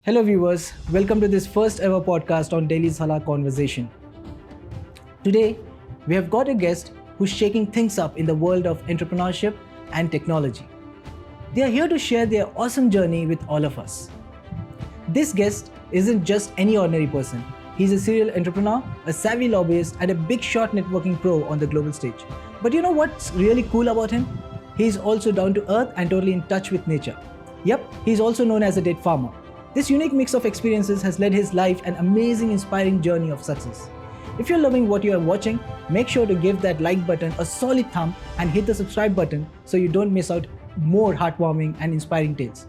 Hello, viewers. Welcome to this first ever podcast on Daily Salar Conversation. Today, we have got a guest who's shaking things up in the world of entrepreneurship and technology. They are here to share their awesome journey with all of us. This guest isn't just any ordinary person. He's a serial entrepreneur, a savvy lobbyist, and a big shot networking pro on the global stage. But you know what's really cool about him? He's also down to earth and totally in touch with nature. Yep, he's also known as a date farmer. This unique mix of experiences has led his life an amazing, inspiring journey of success. If you're loving what you are watching, make sure to give that like button a solid thumb and hit the subscribe button so you don't miss out more heartwarming and inspiring tales.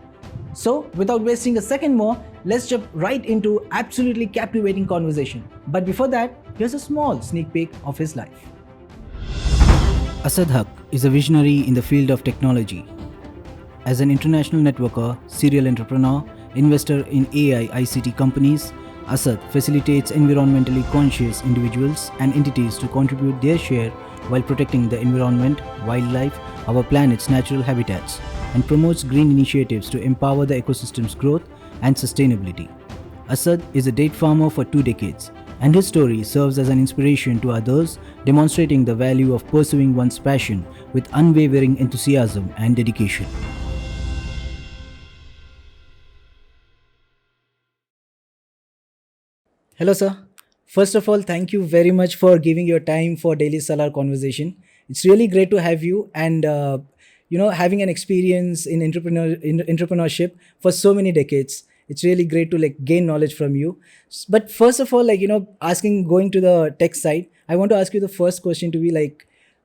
So, without wasting a second more, let's jump right into absolutely captivating conversation. But before that, here's a small sneak peek of his life. Asad Haque is a visionary in the field of technology. As an international networker, serial entrepreneur, investor in AI ICT companies, Asad facilitates environmentally conscious individuals and entities to contribute their share while protecting the environment, wildlife, our planet's natural habitats, and promotes green initiatives to empower the ecosystem's growth and sustainability. Asad is a date farmer for 2 decades, and his story serves as an inspiration to others, demonstrating the value of pursuing one's passion with unwavering enthusiasm and dedication. Hello, sir. First of all, thank you very much for giving your time for Daily Salar Conversation. It's really great to have you and having an experience in entrepreneurship for so many decades. It's really great to gain knowledge from you. But first of all, asking going to the tech side, I want to ask you the first question to be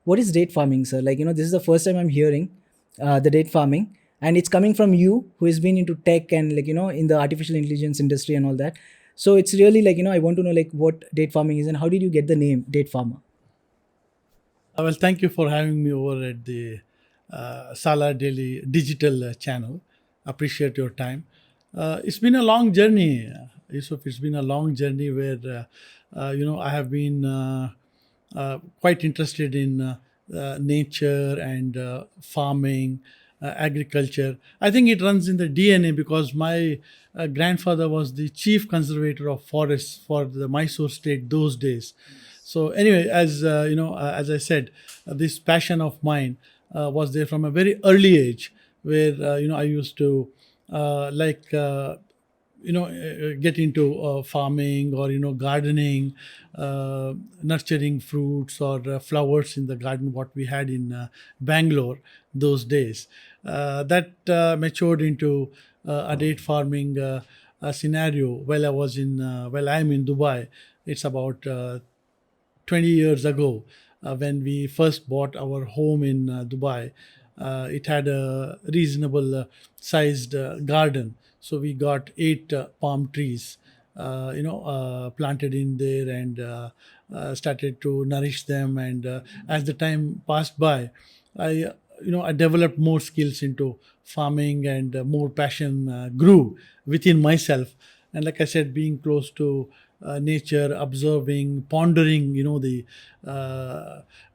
what is date farming, sir? This is the first time I'm hearing the date farming, and it's coming from you who has been into tech and in the artificial intelligence industry and all that. So it's really I want to know what date farming is and how did you get the name date farmer? Well, thank you for having me over at the Salar Daily digital channel. Appreciate your time. It's been a long journey, Yusuf. It's been a long journey where, I have been quite interested in nature and farming, agriculture. I think it runs in the DNA because my grandfather was the chief conservator of forests for the Mysore state those days. So anyway, as I said, this passion of mine was there from a very early age, where I used to get into farming or gardening, nurturing fruits or flowers in the garden what we had in Bangalore those days. That matured into a date farming scenario while I'm in Dubai. It's about 20 years ago, when we first bought our home in Dubai. It had a reasonable sized garden. So we got 8 palm trees, planted in there, and started to nourish them. And as the time passed by, I developed more skills into farming, and more passion grew within myself. And like I said, being close to nature, observing, pondering, the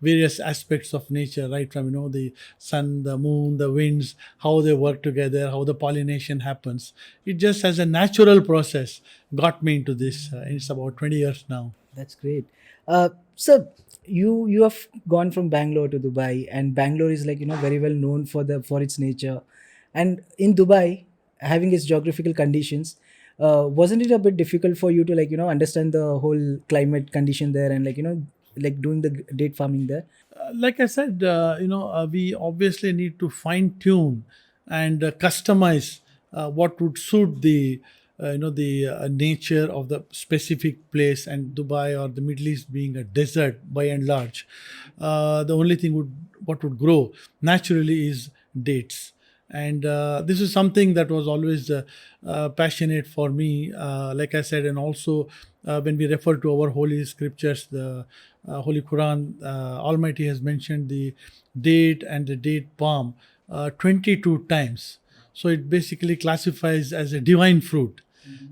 various aspects of nature, right from the sun, the moon, the winds, how they work together, how the pollination happens. It just as a natural process got me into this. And it's about 20 years now. That's great. So you have gone from Bangalore to Dubai, and Bangalore is very well known for its nature, and in Dubai having its geographical conditions, wasn't it a bit difficult for you to understand the whole climate condition there and doing the date farming there? Like I said, we obviously need to fine tune and customize what would suit the nature of the specific place. And Dubai or the Middle East being a desert by and large, the only thing what would grow naturally is dates. And this is something that was always passionate for me, like I said. And also, when we refer to our holy scriptures, the Holy Quran, Almighty has mentioned the date and the date palm 22 times. So it basically classifies as a divine fruit.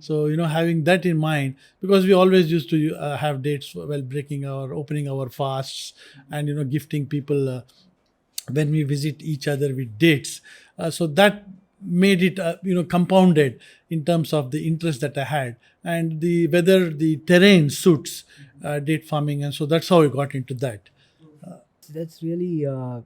So having that in mind, because we always used to have dates while opening our fasts, and gifting people when we visit each other with dates. So that made it compounded in terms of the interest that I had, and the whether the terrain suits date farming, and so that's how I got into that. That's really a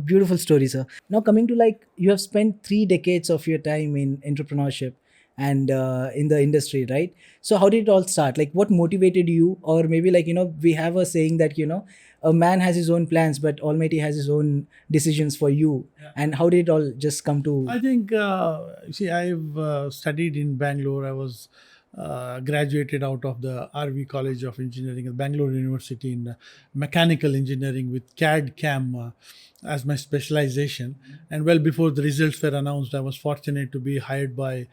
beautiful story, sir. Now, coming to like, you have spent 3 decades of your time in entrepreneurship and in the industry, right? So, how did it all start? Like, what motivated you? Or maybe, like, we have a saying that, a man has his own plans, but Almighty has his own decisions for you. Yeah. And how did it all just come to? I think, I've studied in Bangalore. I was graduated out of the RV College of Engineering at Bangalore University in mechanical engineering with CAD CAM as my specialization. And well before the results were announced, I was fortunate to be hired by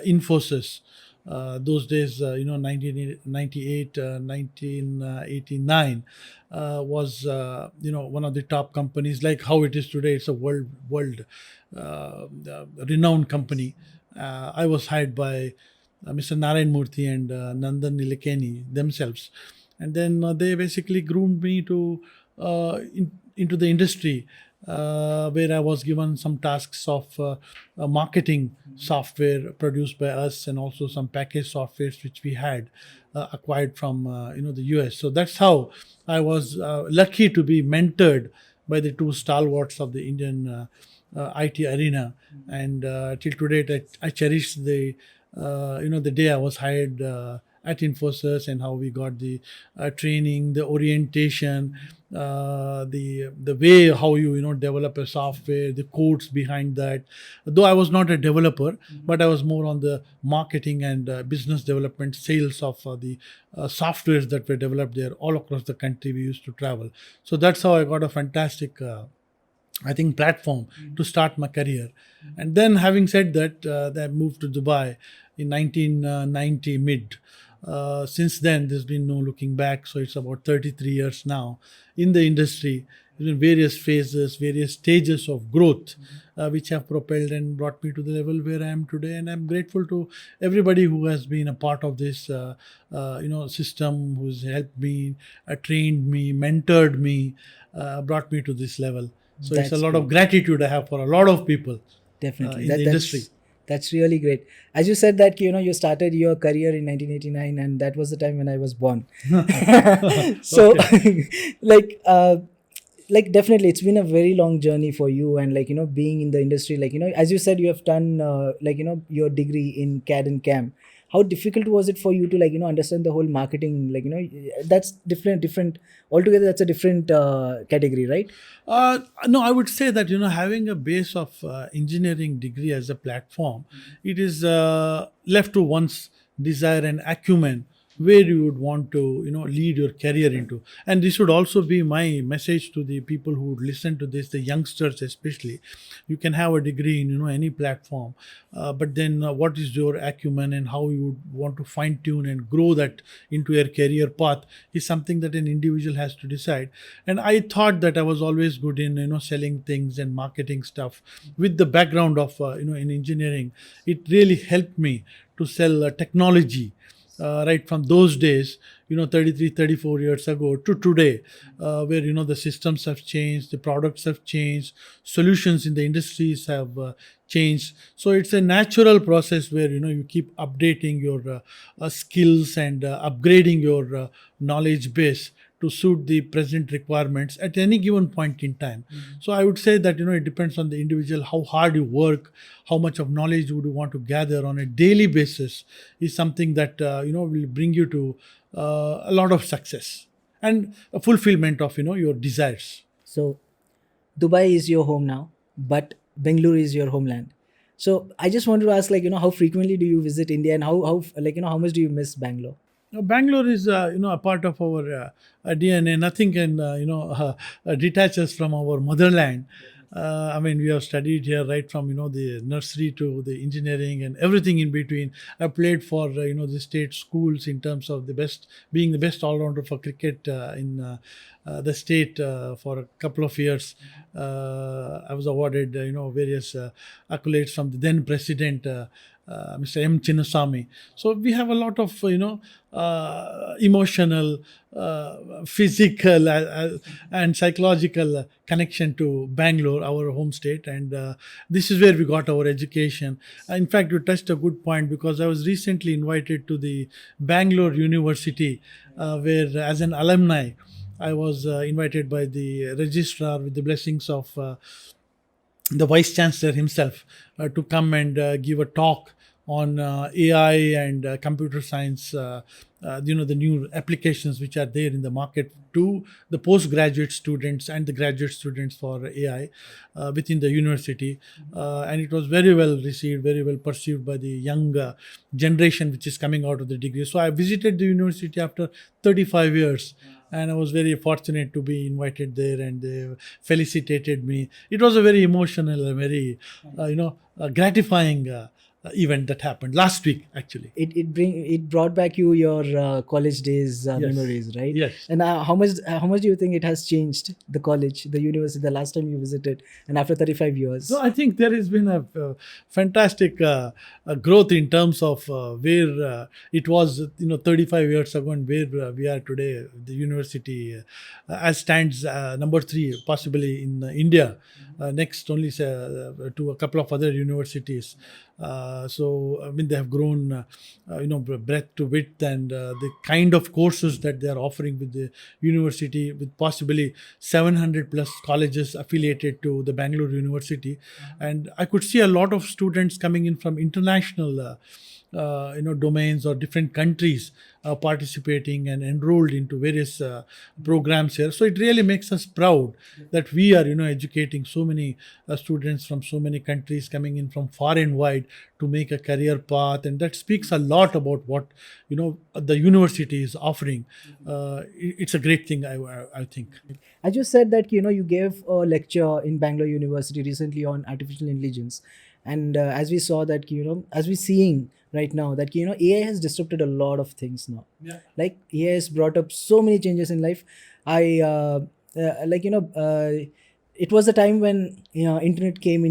Infosys. Those days, 1998, 1989 was, one of the top companies. Like how it is today, it's a world renowned company. I was hired by Mr. Narayan Murthy and Nandan Nilekani themselves, and then they basically groomed me to into the industry, where I was given some tasks of marketing software produced by us, and also some package softwares which we had acquired from the US. So that's how I was lucky to be mentored by the two stalwarts of the Indian IT arena, and till today I cherish the day I was hired at Infosys, and how we got the training, the orientation, the way how you develop a software, the codes behind that. Though I was not a developer, but I was more on the marketing and business development, sales of the softwares that were developed there all across the country. We used to travel, so that's how I got a fantastic. I think platform to start my career. And then having said that, I moved to Dubai in 1990 mid. Since then, there's been no looking back. So it's about 33 years now in the industry, in various phases, various stages of growth, which have propelled and brought me to the level where I am today. And I'm grateful to everybody who has been a part of this, system, who's helped me, trained me, mentored me, brought me to this level. So it's a lot of gratitude I have for a lot of people Definitely in the industry. That's really great. As you said that you started your career in 1989, and that was the time when I was born. So, like definitely, it's been a very long journey for you, and being in the industry, as you said, you have done your degree in CAD and CAM. How difficult was it for you to understand the whole marketing? That's different altogether. That's a different category, right? No, I would say that having a base of engineering degree as a platform, it is left to one's desire and acumen where you would want to lead your career into. And this would also be my message to the people who would listen to this, the youngsters especially. You can have a degree in any platform, but then what is your acumen and how you would want to fine tune and grow that into your career path is something that an individual has to decide. And I thought that I was always good in selling things and marketing stuff. With the background of in engineering, it really helped me to sell technology, right from those days, 33, 34 years ago to today, where the systems have changed, the products have changed, solutions in the industries have changed. So it's a natural process where you keep updating your skills and upgrading your knowledge base to suit the present requirements at any given point in time. So I would say that it depends on the individual, how hard you work, how much of knowledge would you want to gather on a daily basis is something that will bring you to a lot of success and a fulfillment of your desires. So, Dubai is your home now, but Bengaluru is your homeland. So I just wanted to ask, how frequently do you visit India, and how much do you miss Bangalore? Bangalore is, a part of our DNA. Nothing can, detach us from our motherland. I mean, we have studied here right from the nursery to the engineering and everything in between. I played for the state schools in terms of being the best all rounder for cricket in the state for a couple of years. I was awarded various accolades from the then president Mr. M. Chinnasamy. So we have a lot of emotional, physical, and psychological connection to Bangalore, our home state, and this is where we got our education. In fact, you touched a good point, because I was recently invited to the Bangalore University, where as an alumni, I was invited by the registrar with the blessings of the vice chancellor himself to come and give a talk on AI and computer science, the new applications which are there in the market to the postgraduate students and the graduate students for AI within the university. And it was very well received, very well perceived by the young generation which is coming out of the degree. So I visited the university after 35 years, and I was very fortunate to be invited there, and they felicitated me. It was a very emotional, very gratifying event that happened last week, actually. It brought back your college days Yes. memories, right? Yes. And how much do you think it has changed, the college, the university, the last time you visited, and after 35 years? So I think there has been a fantastic growth in terms of where it was 35 years ago and where we are today. The university as stands number 3 possibly in India, next only to a couple of other universities. So I mean, they have grown breadth to width, and the kind of courses that they are offering with the university, with possibly 700 plus colleges affiliated to the Bangalore University. And I could see a lot of students coming in from international domains or different countries participating and enrolled into various programs here. So it really makes us proud that we are educating so many students from so many countries coming in from far and wide to make a career path, and that speaks a lot about what the university is offering. It's a great thing, I think. I just said that you gave a lecture in Bangalore University recently on artificial intelligence, and as we saw that as we're seeing right now that AI has disrupted a lot of things now. Yeah. Like AI has brought up so many changes in life. I it was a time when internet came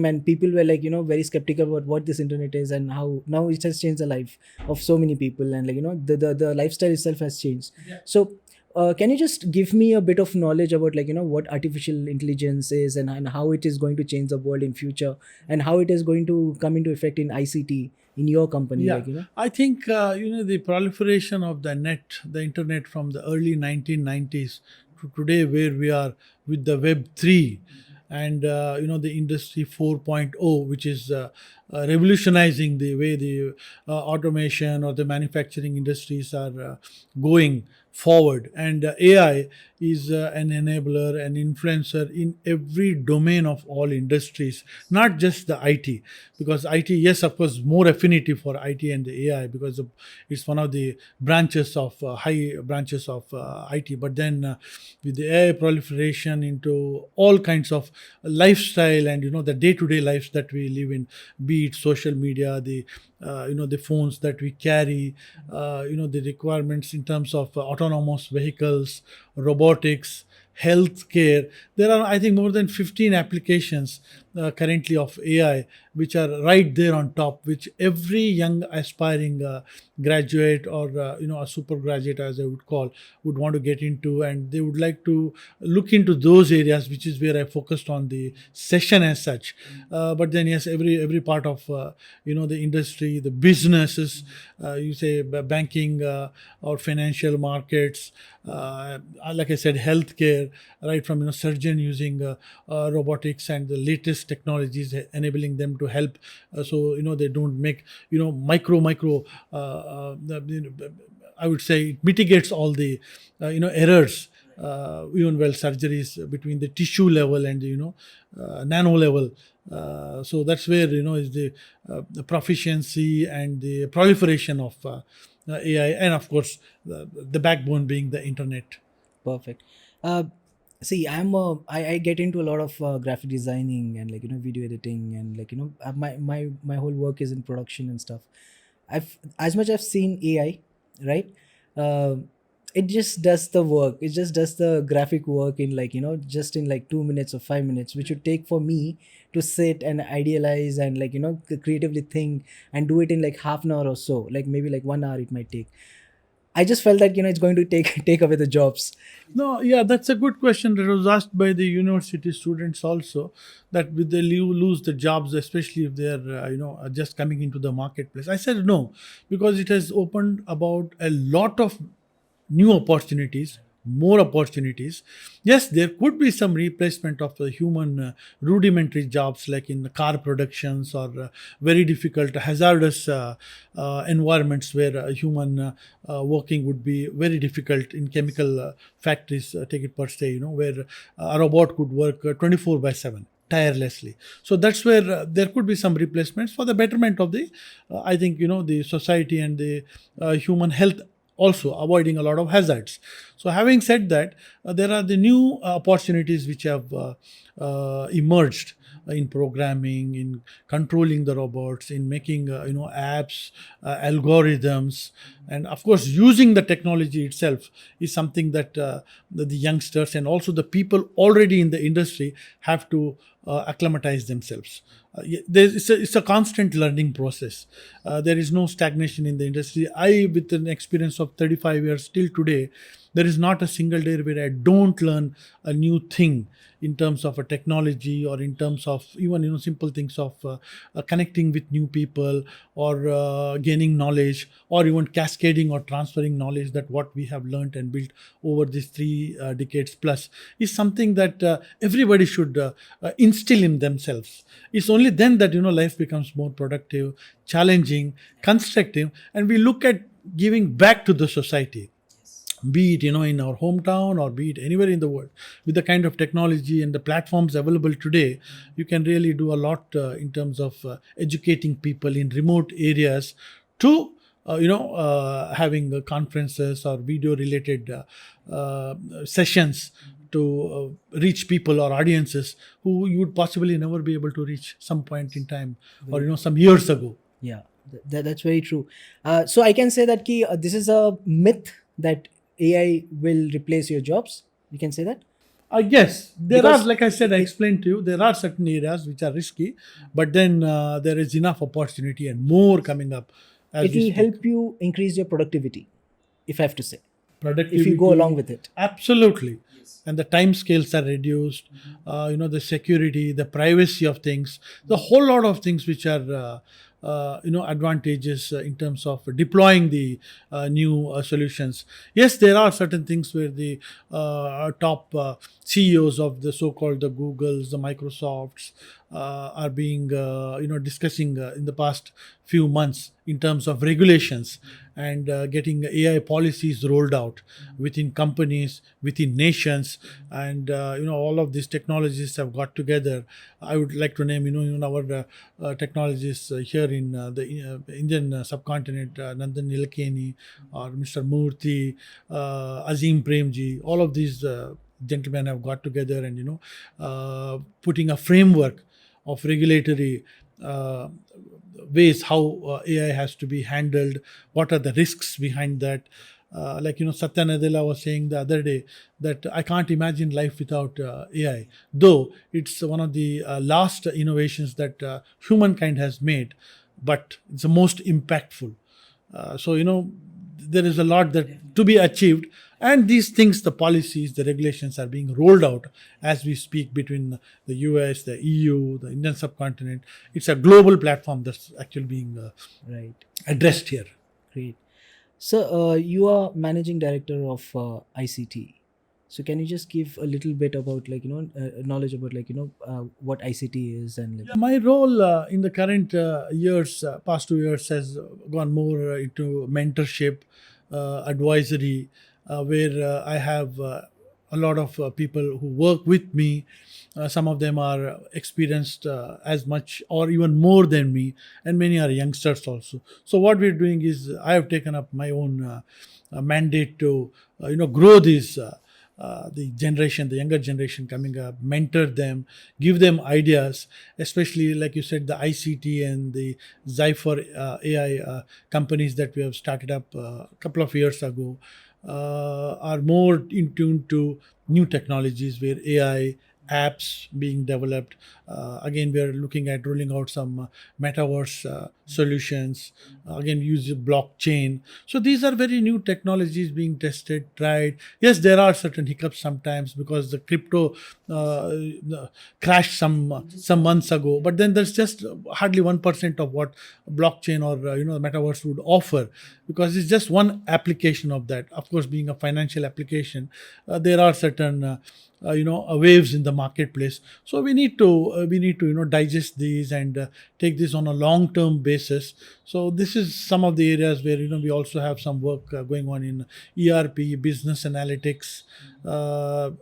and people were like very skeptical about what this internet is, and how now it has changed the life of so many people, and the lifestyle itself has changed. Yeah. So can you just give me a bit of knowledge about what artificial intelligence is, and how it is going to change the world in future, and how it is going to come into effect in ICT in your company? Yeah, I think the proliferation of the internet from the early 1990s to today, where we are with the Web 3 and the Industry 4.0, which is revolutionizing the way the automation or the manufacturing industries are going forward. And AI is an enabler, an influencer in every domain of all industries, not just the IT. Because IT, yes, of course, more affinity for IT and the AI, because it's one of the branches of high branches of IT. But then with the AI proliferation into all kinds of lifestyle and the day-to-day lives that we live in, be it social media, the the phones that we carry, the requirements in terms of autonomous vehicles, robotics, healthcare. There are, I think, more than 15 applications currently of AI, which are right there on top, which every young aspiring graduate or a super graduate, as I would call, would want to get into, and they would like to look into those areas, which is where I focused on the session as such. But then yes, every part of the industry, the businesses, you say banking or financial markets, like I said, healthcare, right from surgeon using robotics and the latest technologies enabling them to help, so they don't make micro I would say it mitigates all the errors, even while surgeries between the tissue level and the nano level. So that's where is the proficiency and the proliferation of AI, and of course the backbone being the internet. Perfect. See, I get into a lot of graphic designing and video editing, and my whole work is in production and stuff. I've seen AI, right? Uh, it just does the work. It just does the graphic work in like, just in like 2 minutes or 5 minutes, which would take for me to sit and idealize and like, creatively think and do it in like half an hour or so, like maybe like 1 hour it might take. I just felt that, it's going to take take away the jobs. No, yeah, that's a good question that was asked by the university students also. That will they lose the jobs, especially if they're just coming into the marketplace. I said no, because it has opened about a lot of new opportunities, more opportunities. Yes, there could be some replacement of the human rudimentary jobs like in the car productions or very difficult, hazardous environments where human working would be very difficult in chemical factories, take it per se, where a robot could work 24 by 7 tirelessly. So that's where there could be some replacements for the betterment of the I think the society and the human health, also avoiding a lot of hazards. So having said that, there are the new opportunities which have emerged in programming, in controlling the robots, in making apps, algorithms, and of course using the technology itself is something that the youngsters and also the people already in the industry have to acclimatize themselves. It's a constant learning process. There is no stagnation in the industry. I, with an experience of 35 years till today, there is not a single day where I don't learn a new thing in terms of a technology or in terms of even simple things of connecting with new people or gaining knowledge or even cascading or transferring knowledge, that what we have learned and built over these 3 decades plus is something that everybody should instill in themselves. It's only then that life becomes more productive, challenging, constructive, and we look at giving back to the society, be it in our hometown or be it anywhere in the world. With the kind of technology and the platforms available today, you can really do a lot in terms of educating people in remote areas to having conferences or video related sessions to reach people or audiences who you would possibly never be able to reach some point in time or some years ago. Yeah, that's very true. So I can say that this is a myth that AI will replace your jobs. You can say that. I guess there Because are, like I said, I explained to you, there are certain areas which are risky, but then there is enough opportunity and more coming up as it we will speak. help you increase your productivity, if I have to say, Productivity, if you go along with it. absolutely. And the time scales are reduced, the security, the privacy of things, the whole lot of things which are advantages in terms of deploying the new solutions. Yes, there are certain things where the top CEOs of the so-called the Googles, the Microsofts are being discussing in the past few months in terms of regulations and getting AI policies rolled out within companies, within nations, and all of these technologies have got together. I would like to name our technologists here in the Indian subcontinent, Nandan Nilekani or Mr. Murthy, Azim Premji. All of these gentlemen have got together and putting a framework of regulatory ways how AI has to be handled, what are the risks behind that. Like Satya Nadella was saying the other day that I can't imagine life without AI, though it's one of the last innovations that humankind has made, but it's the most impactful. So there is a lot that to be achieved, and these things, the policies, the regulations are being rolled out as we speak between the US, the EU, the Indian subcontinent. It's a global platform that's actually being Right. addressed here. Great. So you are managing director of ICT. So can you just give a little bit about knowledge about what ICT is and Yeah, my role in the current years, past 2 years, has gone more into mentorship, advisory, where I have a lot of people who work with me. Some of them are experienced as much or even more than me, and many are youngsters also. So what we're doing is I have taken up my own mandate to grow these. The younger generation coming up, mentor them, give them ideas, especially like you said, the ICT and the Zypher AI companies that we have started up a couple of years ago. are more in tune to new technologies where AI apps being developed. Again, we are looking at rolling out some metaverse solutions. Again, use blockchain. So these are very new technologies being tested, tried. Yes, there are certain hiccups sometimes because the crypto uh, crashed some months ago. But then there's just hardly 1% of what blockchain or metaverse would offer, because it's just one application of that. Of course, being a financial application, there are certain waves in the marketplace. So we need to digest these and take this on a long term basis. So this is some of the areas where we also have some work going on in ERP, business analytics,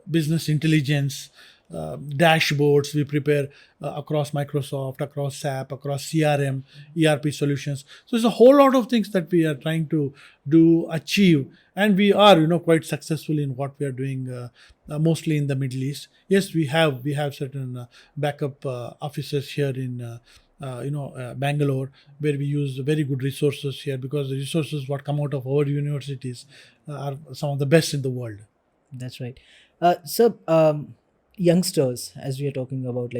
business intelligence, dashboards we prepare across Microsoft, across SAP, across CRM, ERP solutions. So there's a whole lot of things that we are trying to achieve, and we are quite successful in what we are doing, mostly in the Middle East. Yes, we have certain backup offices here in Bangalore, where we use very good resources here, because the resources what come out of our universities are some of the best in the world. That's right. So, youngsters, as we are talking about,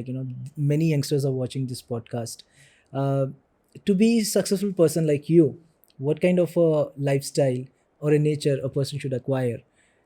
many youngsters are watching this podcast. Uh, to be a successful person like you, what kind of a lifestyle or a nature a person should acquire?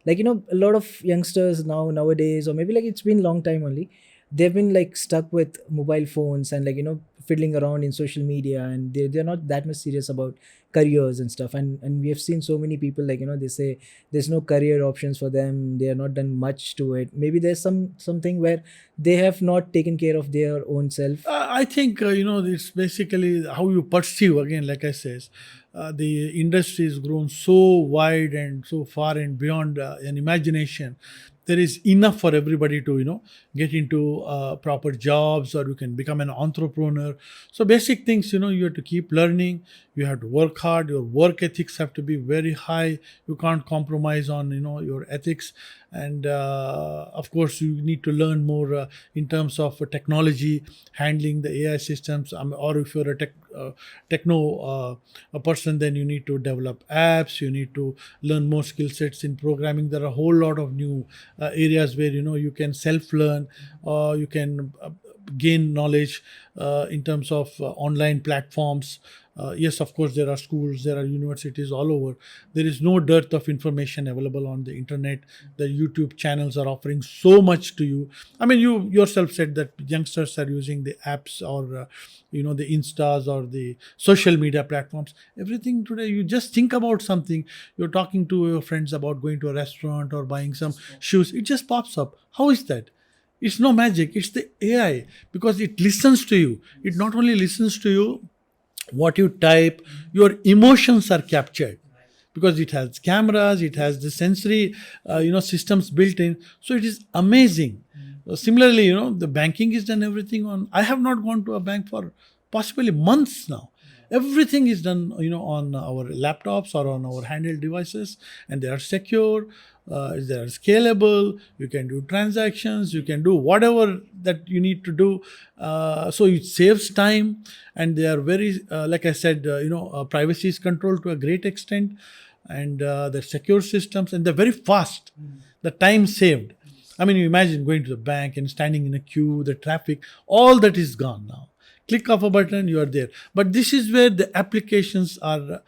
A lot of youngsters nowadays, or maybe it's been long time only, they've been stuck with mobile phones and fiddling around in social media, and they're not that much serious about careers and stuff. And we have seen so many people, they say there's no career options for them, they are not done much to it. Maybe there's something where they have not taken care of their own self. I think it's basically how you perceive. Again, like I says, the industry has grown so wide and so far and beyond an imagination. There is enough for everybody to get into proper jobs, or you can become an entrepreneur. So basic things, you have to keep learning. You have to work hard. Your work ethics have to be very high. You can't compromise on your ethics. And of course, you need to learn more in terms of technology, handling the AI systems. Or if you're a techno a person, then you need to develop apps. You need to learn more skill sets in programming. There are a whole lot of new areas where you can self learn, or you can gain knowledge in terms of online platforms. Yes, of course, there are schools, there are universities all over. There is no dearth of information available on the internet. The YouTube channels are offering so much to you. I mean, you yourself said that youngsters are using the apps, or the Instas, or the social media platforms. Everything today, you just think about something. You're talking to your friends about going to a restaurant or buying some shoes. It just pops up. How is that? It's no magic. It's the AI, because it listens to you. It not only listens to you, what you type, your emotions are captured, because it has cameras, it has the sensory systems built in. So it is amazing. Similarly, the banking is done everything on. I have not gone to a bank for possibly months now. Everything is done on our laptops or on our handheld devices, and they are secure. They are scalable. You can do transactions. You can do whatever that you need to do. So it saves time, and they are very, like I said, privacy is controlled to a great extent, and they're secure systems, and they're very fast. The time saved. I mean, you imagine going to the bank and standing in a queue, the traffic, all that is gone now. Click of a button, you are there. But this is where the applications are,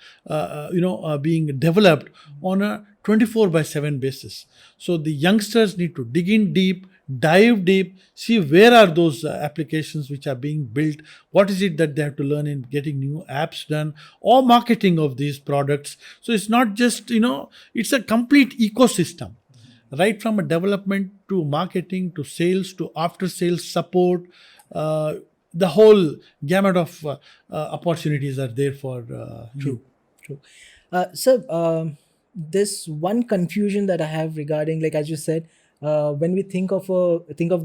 being developed on a 24/7 basis. So the youngsters need to dig in deep, dive deep, see where are those applications which are being built, what is it that they have to learn in getting new apps done, or marketing of these products. So it's not just, it's a complete ecosystem, right from a development to marketing to sales to after sales support. The whole gamut of opportunities are there for you. True. So, this one confusion that I have regarding, as you said, when we think of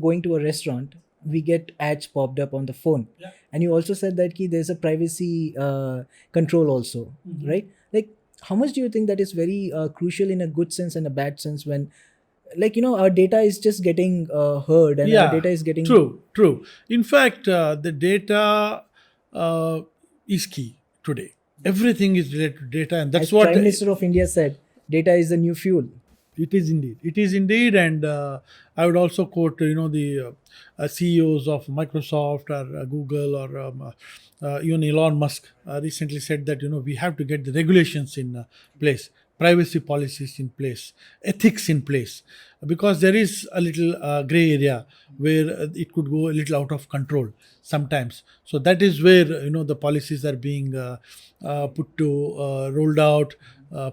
going to a restaurant, we get ads popped up on the phone. Yeah. And you also said that there's a privacy control also, right? How much do you think that is very crucial in a good sense and a bad sense, when our data is just getting heard, and our data is getting... True. In fact, the data is key today. Everything is related to data, and that's as what Prime Minister of India said, data is the new fuel. It is indeed. It is indeed, and I would also quote, the CEOs of Microsoft or Google or even Elon Musk recently said that we have to get the regulations in place, privacy policies in place, ethics in place, because there is a little gray area where it could go a little out of control sometimes. So that is where the policies are being put to rolled out,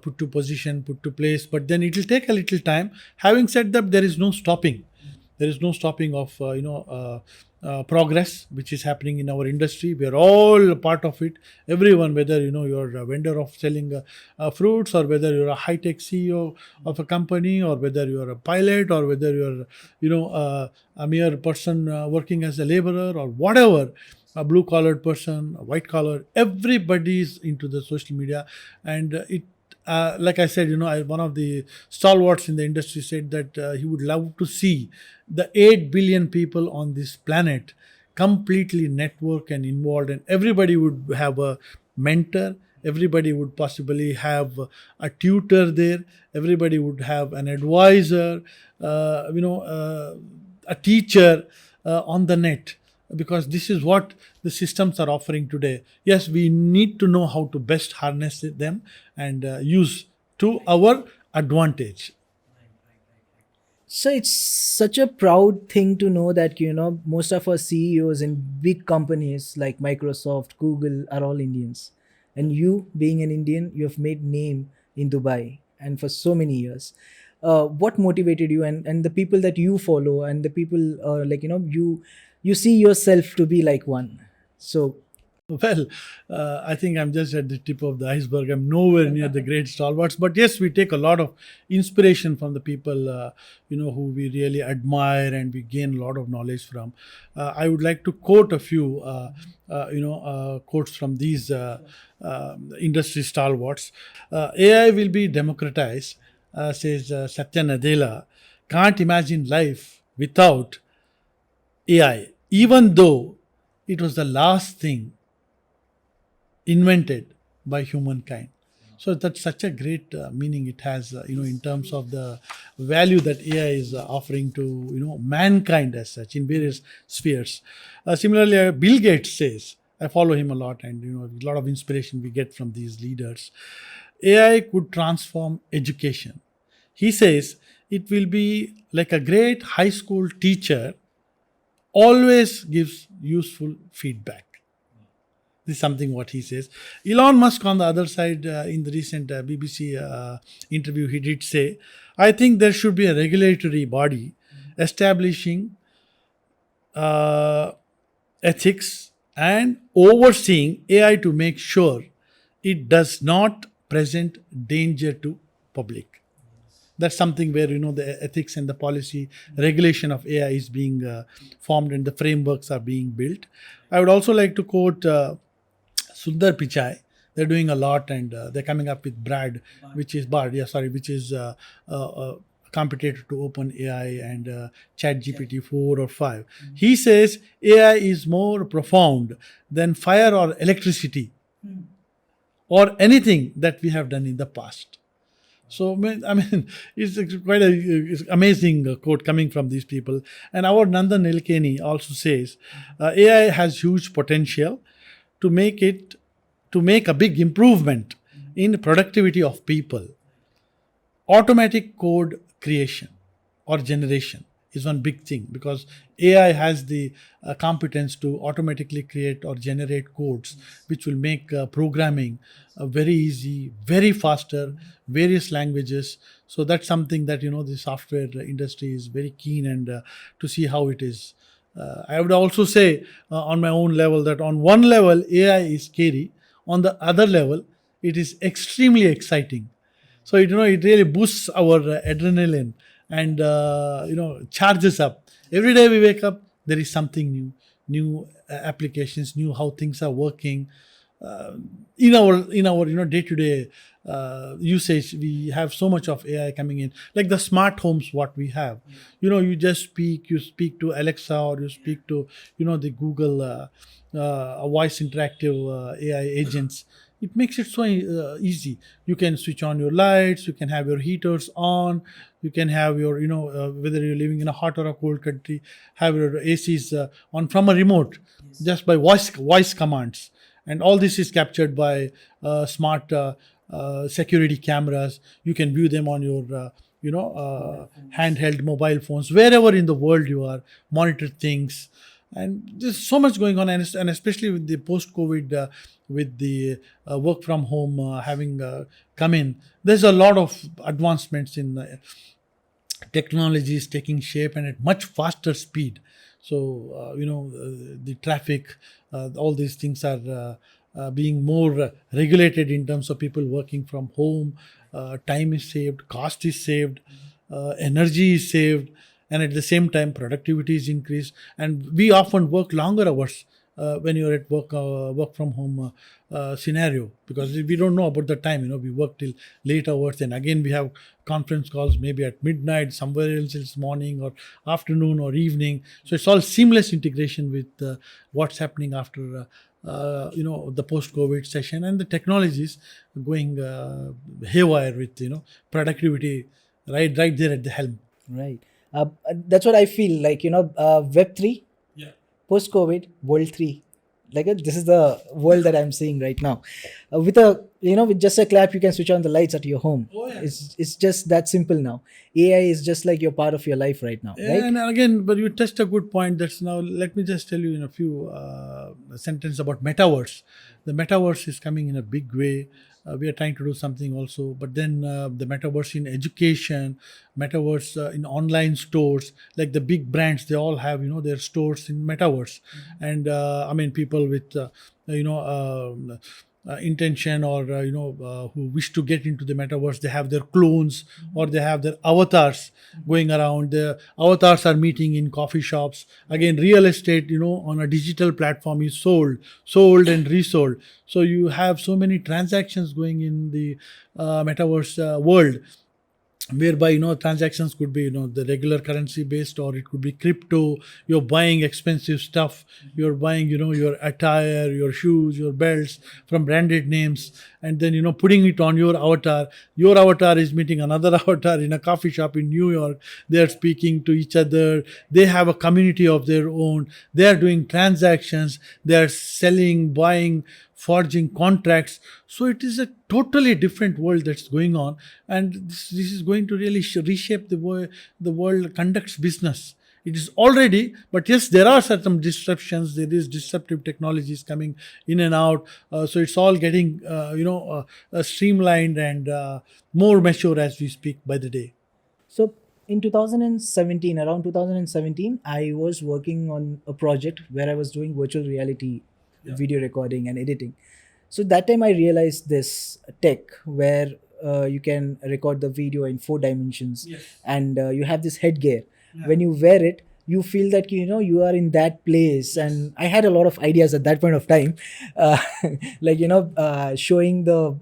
put to position, put to place. But then it will take a little time. Having said that, there is no stopping. There is no stopping of progress which is happening in our industry. We are all part of it. Everyone, whether you're a vendor of selling fruits, or whether you're a high-tech CEO of a company, or whether you're a pilot, or whether you're a mere person working as a laborer, or whatever, a blue collared person, a white collar, everybody is into the social media. And it like I said, one of the stalwarts in the industry said that he would love to see the 8 billion people on this planet completely network and involved, and everybody would have a mentor, everybody would possibly have a tutor there, everybody would have an advisor, a teacher on the net, because this is what the systems are offering today. Yes, we need to know how to best harness them and use to our advantage. So it's such a proud thing to know that most of our CEOs in big companies like Microsoft, Google are all Indians, and you being an Indian, you have made name in Dubai and for so many years. What motivated you, and the people that you follow, and the people you see yourself to be like one. So Well, I think I'm just at the tip of the iceberg. I'm nowhere near the great stalwarts. But yes, we take a lot of inspiration from the people, who we really admire and we gain a lot of knowledge from. I would like to quote a few, quotes from these industry stalwarts. AI will be democratized, says Satya Nadella. Can't imagine life without AI, even though it was the last thing invented by humankind. So that's such a great meaning it has, in terms of the value that AI is offering to mankind as such in various spheres. Similarly, Bill Gates says, I follow him a lot, and a lot of inspiration we get from these leaders. AI could transform education. He says it will be like a great high school teacher always gives useful feedback. This is something what he says. Elon Musk, on the other side, in the recent BBC interview, he did say, I think there should be a regulatory body establishing ethics and overseeing AI to make sure it does not present danger to public. That's something where the ethics and the policy regulation of AI is being formed and the frameworks are being built. I would also like to quote Sundar Pichai. They're doing a lot, and they're coming up with which is a competitor to OpenAI and ChatGPT 4 or 5. He says AI is more profound than fire or electricity or anything that we have done in the past. So, it's quite it's amazing quote coming from these people. And our Nandan Nilekani also says AI has huge potential to make a big improvement in productivity of people. Automatic code creation or generation is one big thing, because AI has the competence to automatically create or generate codes which will make programming very easy, very faster, various languages. So that's something that the software industry is very keen and to see how it is. I would also say on my own level that on one level AI is scary, on the other level it is extremely exciting. So it really boosts our adrenaline and charges up. Every day we wake up, there is something new applications, new how things are working. In our day to day usage, we have so much of AI coming in, like the smart homes what we have. You just speak to Alexa, or you speak to the Google voice interactive AI agents. it makes it so easy. You can switch on your lights, you can have your heaters on, you can have your, whether you're living in a hot or a cold country, have your ACs on from a remote, just by voice commands. And all this is captured by smart security cameras. You can view them on your handheld mobile phones, wherever in the world you are, monitor things. And there's so much going on, and especially with the post-COVID, with the work from home having come in, there's a lot of advancements in technology is taking shape and at much faster speed. So the traffic, all these things are being more regulated in terms of people working from home. Time is saved, cost is saved, energy is saved, and at the same time productivity is increased. And we often work longer hours when you're at work from home scenario, because we don't know about the time. We work till late hours, and again we have conference calls maybe at midnight, somewhere else it's morning or afternoon or evening. So it's all seamless integration with what's happening after the post-COVID session, and the technologies going haywire with productivity right there at the helm. Right. That's what I feel like, Web3, Yeah. post COVID, World 3. Like this is the world that I'm seeing right now. With just a clap, you can switch on the lights at your home. Oh, yeah. It's just that simple now. AI is just like your part of your life right now, Yeah, right? and again, but you touched a good point. That's now. Let me just tell you in a few sentences about metaverse. The metaverse is coming in a big way. We are trying to do something also, but then the metaverse in education, metaverse in online stores, like the big brands, they all have their stores in metaverse. And I mean, people with intention, or who wish to get into the metaverse, they have their clones or they have their avatars going around. The avatars are meeting in coffee shops. Again, real estate on a digital platform is sold and resold. So you have so many transactions going in the metaverse world, whereby transactions could be the regular currency based, or it could be crypto. You're buying expensive stuff, you're buying your attire, your shoes, your belts from branded names, and then putting it on your avatar. Your avatar is meeting another avatar in a coffee shop in New York. They are speaking to each other, they have a community of their own, they are doing transactions, they are selling, buying, forging contracts. So it is a totally different world that's going on, and this is going to really reshape the way the world conducts business. It is already, but yes, there are certain disruptions. There is disruptive technologies coming in and out. So it's all getting streamlined and more mature as we speak by the day. So in 2017, around 2017, I was working on a project where I was doing virtual reality video recording and editing. So that time I realized this tech where you can record the video in 4 dimensions. Yes. And you have this headgear. When you wear it, you feel that you are in that place. And I had a lot of ideas at that point of time, showing the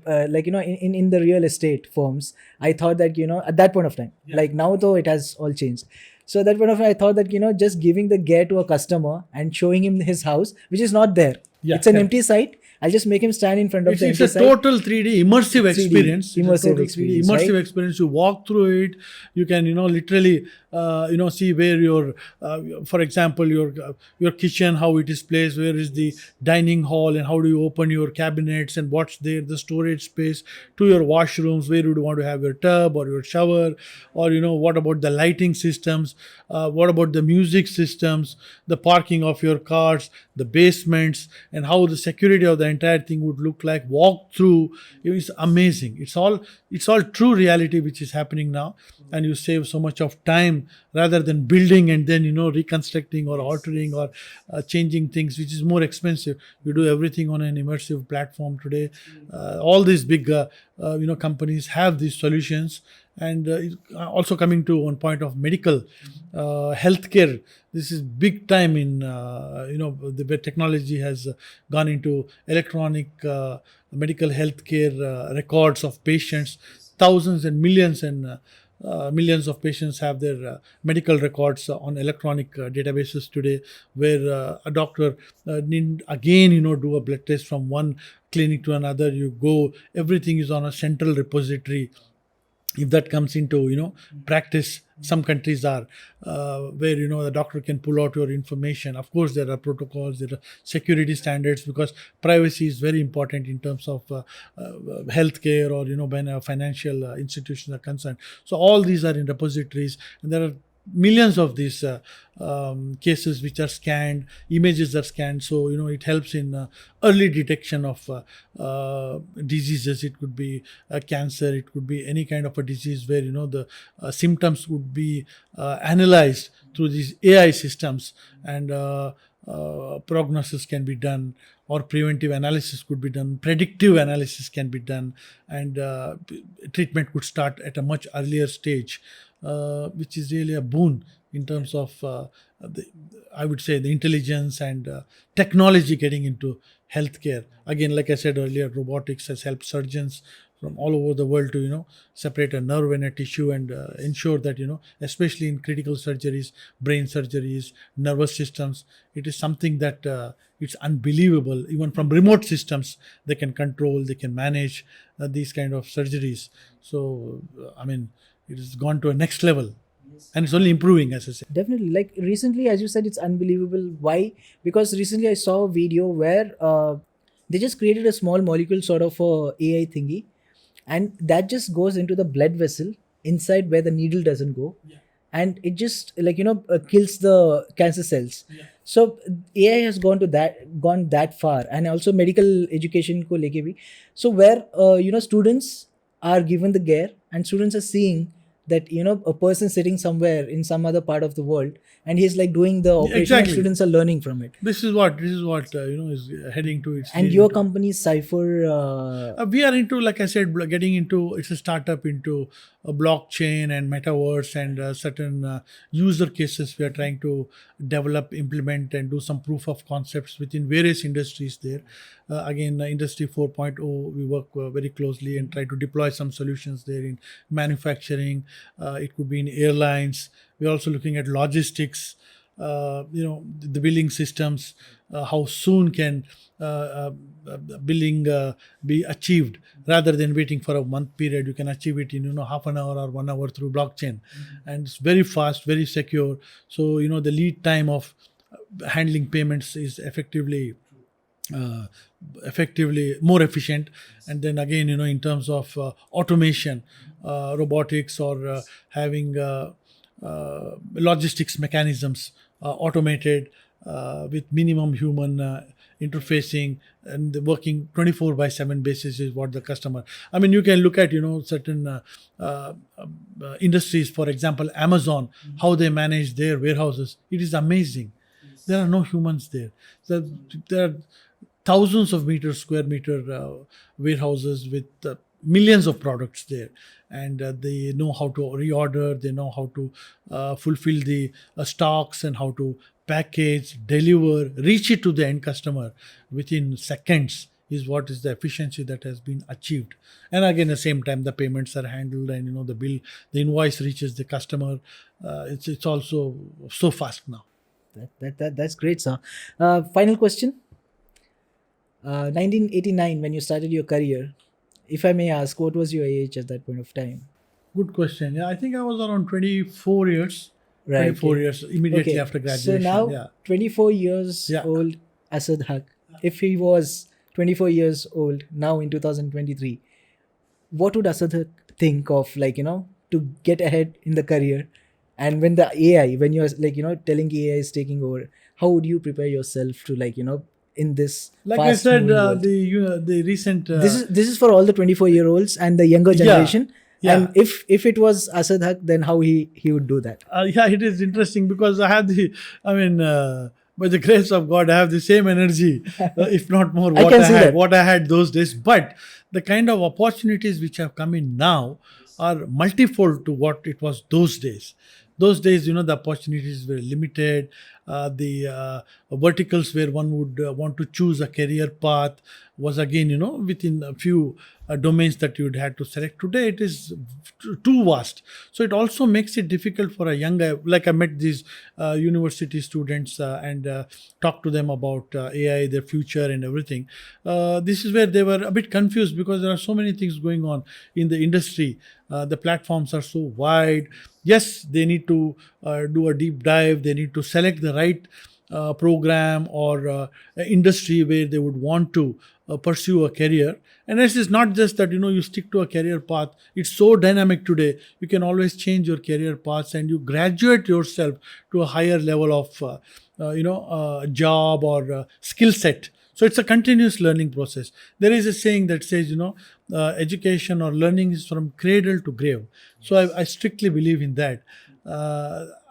in the real estate firms. I thought that at that point of time, like now though it has all changed. So at that point of time, I thought that just giving the gear to a customer and showing him his house, which is not there. Yeah, it's an correct. empty site. I'll just make him stand in front of It's the a empty site. total 3D immersive 3D experience. It's a immersive total 3D experience, immersive right? experience. You walk through it. You can literally see where your for example your kitchen, how it is placed, where is the dining hall, and how do you open your cabinets, and what's there, the storage space, to your washrooms, where you would want to have your tub or your shower, or what about the lighting systems, what about the music systems, the parking of your cars, the basements, and how the security of the entire thing would look like. Walk through, it's amazing. It's all true reality which is happening now, and you save so much of time rather than building and then reconstructing or altering or changing things, which is more expensive. You do everything on an immersive platform today. All these big companies have these solutions. And also coming to one point of medical healthcare, this is big time in the way technology has gone into electronic medical healthcare records of patients, thousands and millions and millions of patients have their medical records on electronic databases today, where a doctor need again, do a blood test from one clinic to another. You go, everything is on a central repository. If that comes into practice, some countries are where the doctor can pull out your information. Of course, there are protocols, there are security standards, because privacy is very important in terms of healthcare, or when financial institutions are concerned. So all these are in repositories, and there are millions of these cases which are scanned, images are scanned. So it helps in early detection of diseases. It could be cancer, it could be any kind of a disease where the symptoms would be analyzed through these AI systems, and prognosis can be done, or preventive analysis could be done, predictive analysis can be done, and treatment could start at a much earlier stage, which is really a boon in terms of I would say the intelligence and technology getting into healthcare. Again, like I said earlier, robotics has helped surgeons from all over the world to separate a nerve and a tissue, and ensure that especially in critical surgeries, brain surgeries, nervous systems, it is something that it's unbelievable. Even from remote systems, they can control, they can manage these kind of surgeries. So it has gone to a next level, and it's only improving, as I said. Definitely. Like recently, as you said, it's unbelievable. Why? Because recently I saw a video where they just created a small molecule sort of a AI thingy, and that just goes into the blood vessel inside where the needle doesn't go. Yeah. And it just kills the cancer cells. Yeah. So AI has gone that far, and also medical education ko leke bhi. So where students are given the gear, and students are seeing that a person sitting somewhere in some other part of the world, and he's like doing the operation. Exactly. And students are learning from it. This is what is heading to. It's And your company's Cypher, we are into, like I said, getting into, it's a startup into a blockchain and metaverse, and certain user cases we are trying to develop, implement, and do some proof of concepts within various industries there. Again, Industry 4.0, we work very closely and try to deploy some solutions there in manufacturing. It could be in airlines. We're also looking at logistics, the billing systems, how soon can billing be achieved, rather than waiting for a month period. You can achieve it in half an hour or 1 hour through blockchain, and it's very fast, very secure. So the lead time of handling payments is effectively more efficient. And then again, in terms of automation, robotics, or having logistics mechanisms automated with minimum human interfacing, and the working 24/7 basis is what the customer. You can look at certain industries, for example Amazon, how they manage their warehouses. It is amazing. There are no humans there. There are thousands of square meter warehouses with millions of products there, and they know how to reorder, they know how to fulfill the stocks, and how to package, deliver, reach it to the end customer within seconds, is what is the efficiency that has been achieved. And again, at the same time, the payments are handled, and the bill, the invoice reaches the customer. It's also so fast now. That's great, sir. Final question. 1989, when you started your career, if I may ask, what was your age at that point of time? Good question. Yeah, I think I was around 24 years. Right. 24 years, immediately after graduation. So now, yeah. 24 years Yeah. old Asad Haque, if he was 24 years old now in 2023, what would Asad Haque think of, to get ahead in the career? And when you're telling AI is taking over, how would you prepare yourself to in this Like I said, fast-moving world? the recent This is for all the 24-year-olds and the younger generation. Yeah. And if it was Asad Haque, then how he would do that? yeah, it is interesting, because I have by the grace of God, I have the same energy, if not more, what I had those days. But the kind of opportunities which have come in now are multifold to what it was those days. Those days, the opportunities were limited. The verticals where one would want to choose a career path was again, within a few domains that you'd had to select. Today it is too vast, so it also makes it difficult for a young guy. Like I met these university students and talked to them about AI, their future and everything. This is where they were a bit confused because there are so many things going on in the industry. The platforms are so wide. Yes, they need to do a deep dive. They need to select the right program or industry where they would want to pursue a career. And this is not just that you stick to a career path. It's so dynamic today. You can always change your career paths and you graduate yourself to a higher level of job or skill set. So it's a continuous learning process. There is a saying that says, education or learning is from cradle to grave. So I strictly believe in that.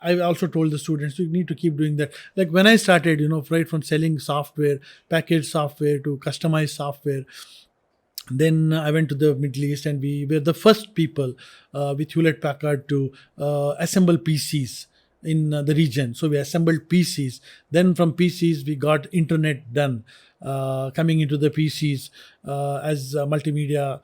I also told the students, you need to keep doing that. Like when I started, right from selling software, packaged software to customized software, then I went to the Middle East and we were the first people with Hewlett Packard to assemble PCs in the region. So we assembled PCs. Then from PCs, we got internet done, coming into the PCs as multimedia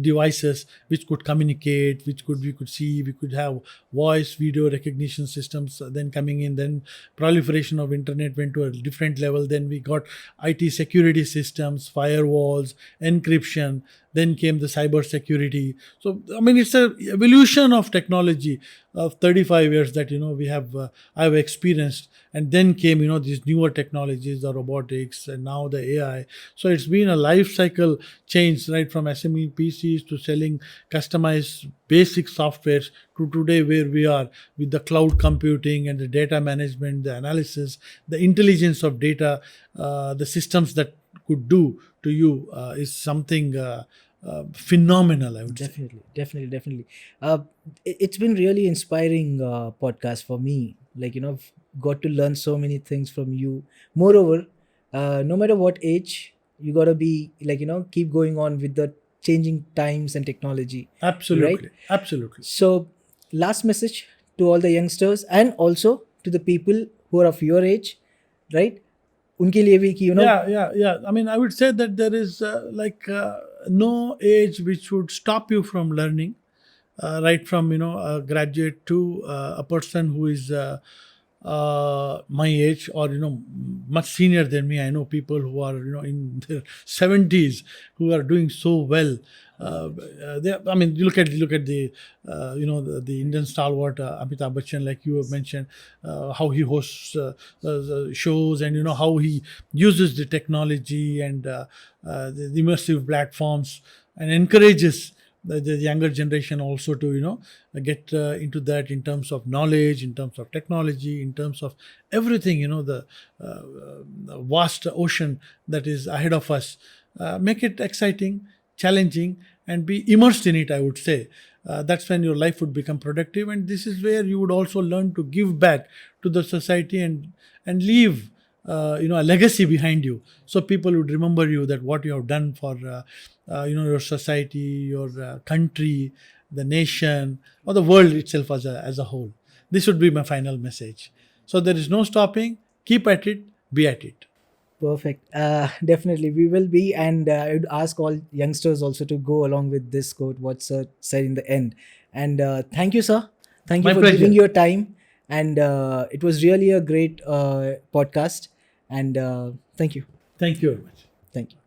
devices which could communicate, we could see, we could have voice, video recognition systems then coming in. Then proliferation of internet went to a different level. Then we got IT security systems, firewalls, encryption. Then came the cyber security. So I mean, it's an evolution of technology of 35 years that we have I've experienced. And then came these newer technologies, the robotics, and now the AI. So it's been a life cycle change, right from assembling PCs to selling customized basic softwares to today where we are with the cloud computing and the data management, the analysis, the intelligence of data, the systems that could do to you is something phenomenal, I would say. Definitely. It's been really inspiring podcast for me. Like I've got to learn so many things from you. Moreover, no matter what age, you gotta be like keep going on with the changing times and technology. Absolutely, Right? absolutely. So, last message to all the youngsters and also to the people who are of your age, right? उनके लिए भी कि Yeah. I mean, I would say that there is no age which would stop you from learning, right from a graduate to a person who is my age or much senior than me. I know people who are in their 70s who are doing so well. I mean, look at the the Indian stalwart Amitabh Bachchan, like you have mentioned, how he hosts shows and how he uses the technology and the immersive platforms and encourages the younger generation also to get into that in terms of knowledge, in terms of technology, in terms of everything, the vast ocean that is ahead of us. Make it exciting, challenging, and be immersed in it, I would say. That's when your life would become productive, and this is where you would also learn to give back to the society and leave a legacy behind you, so people would remember you, that what you have done for your society, your country, the nation, or the world itself as a whole. This would be my final message. So there is no stopping. Keep at it. Be at it. Perfect. Definitely, we will be, and I would ask all youngsters also to go along with this quote, what Sir said in the end. And thank you, sir. Thank you My for pleasure. giving your time. And it was really a great podcast. And thank you. Thank you very much. Thank you.